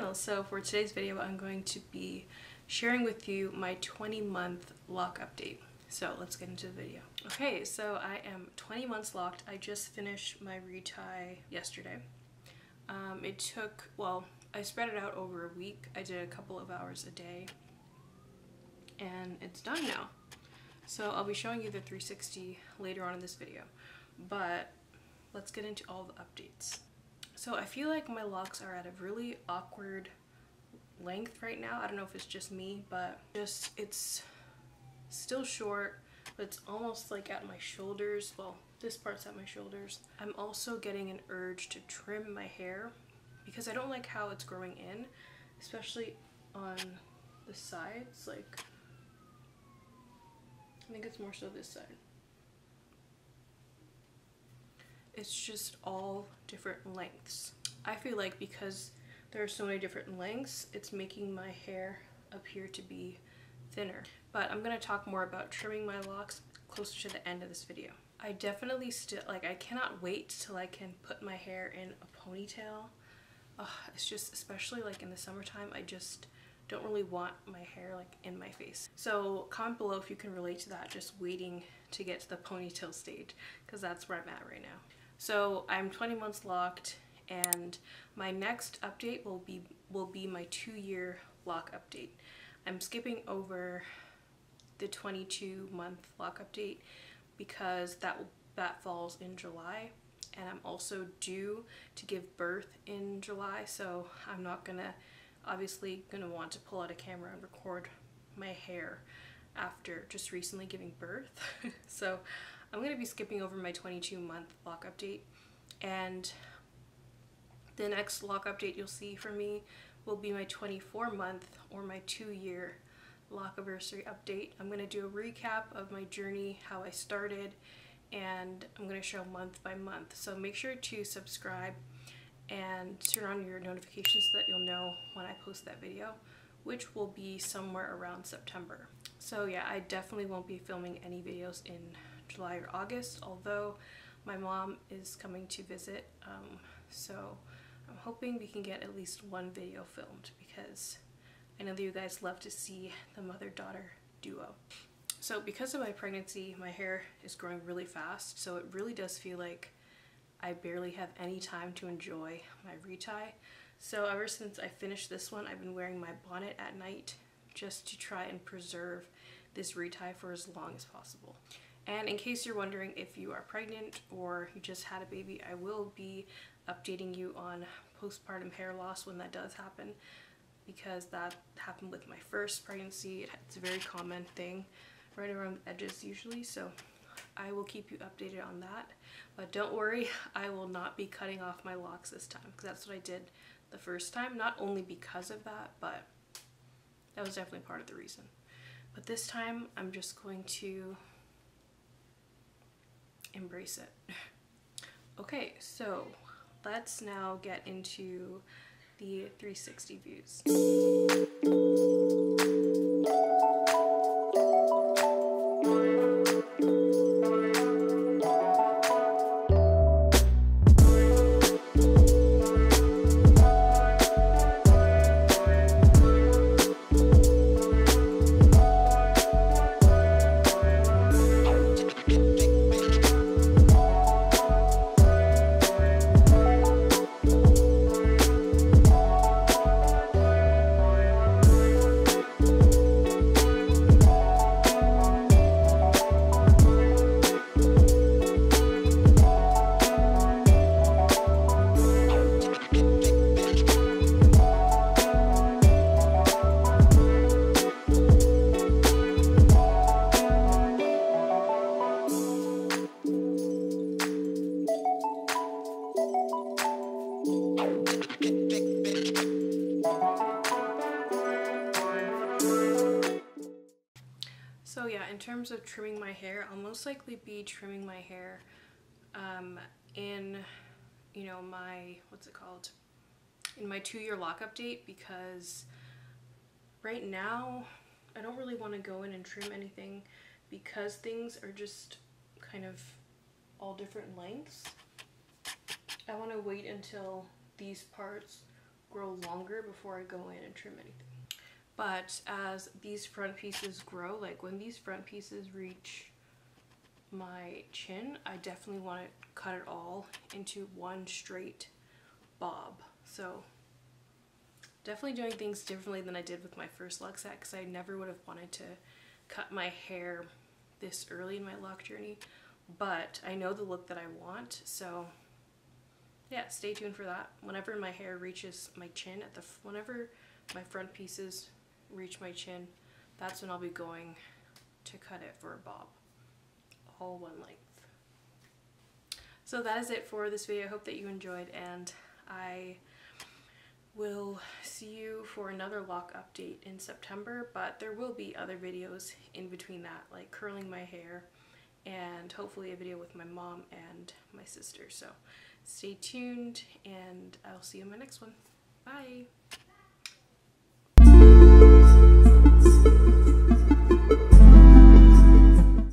channel. So for today's video, I'm going to be sharing with you my 20-month loc update. So let's get into the video. Okay, so I am 20 months locked. I just finished my retie yesterday. It took, well, I spread it out over a week. I did a couple of hours a day and it's done now. So I'll be showing you the 360 later on in this video, but let's get into all the updates. So I feel like my locks are at a really awkward length right now. I don't know if it's just me, but it's still short, but it's almost like at my shoulders. Well, this part's at my shoulders. I'm also getting an urge to trim my hair because I don't like how it's growing in, especially on the sides. Like, I think it's more so this side. It's just all different lengths. I feel like because there are so many different lengths, it's making my hair appear to be thinner. But I'm gonna talk more about trimming my locks closer to the end of this video. I definitely still, like, I cannot wait till I can put my hair in a ponytail. It's just, especially like in the summertime, I just don't really want my hair like in my face. So comment below if you can relate to that, just waiting to get to the ponytail stage, because that's where I'm at right now. So I'm 20 months locked, and my next update will be my 2-year loc update. I'm skipping over the 22-month loc update because that falls in July, and I'm also due to give birth in July, so I'm not obviously gonna want to pull out a camera and record my hair after just recently giving birth. So I'm gonna be skipping over my 22-month loc update, and the next loc update you'll see from me will be my 24-month or my 2-year loc-iversary update. I'm gonna do a recap of my journey, how I started, and I'm gonna show month by month. So make sure to subscribe and turn on your notifications so that you'll know when I post that video, which will be somewhere around September. So yeah, I definitely won't be filming any videos in July or August, although my mom is coming to visit, so I'm hoping we can get at least one video filmed because I know that you guys love to see the mother-daughter duo. So because of my pregnancy, my hair is growing really fast, so it really does feel like I barely have any time to enjoy my retie. So ever since I finished this one, I've been wearing my bonnet at night just to try and preserve this retie for as long as possible. And in case you're wondering if you are pregnant or you just had a baby, I will be updating you on postpartum hair loss when that does happen, because that happened with my first pregnancy. It's a very common thing right around the edges usually, so I will keep you updated on that. But don't worry, I will not be cutting off my locks this time, because that's what I did the first time, not only because of that, but that was definitely part of the reason. But this time I'm just going to embrace it. Okay, so let's now get into the 360 views. So yeah, in terms of trimming my hair, I'll most likely be trimming my hair in, you know, my, in my 2-year loc update, because right now I don't really want to go in and trim anything because things are just kind of all different lengths. I want to wait until these parts grow longer before I go in and trim anything. But as these front pieces grow, like when these front pieces reach my chin, I definitely want to cut it all into one straight bob. So definitely doing things differently than I did with my first Loc set, because I never would have wanted to cut my hair this early in my Loc journey, but I know the look that I want, so yeah, stay tuned for that. Whenever my hair reaches my chin, whenever my front pieces reach my chin, that's when I'll be going to cut it for a bob, all one length. So that is it for this video. I hope that you enjoyed, and I will see you for another Loc update in September, but there will be other videos in between that, like curling my hair, and hopefully a video with my mom and my sister. So stay tuned, and I'll see you in my next one. Bye!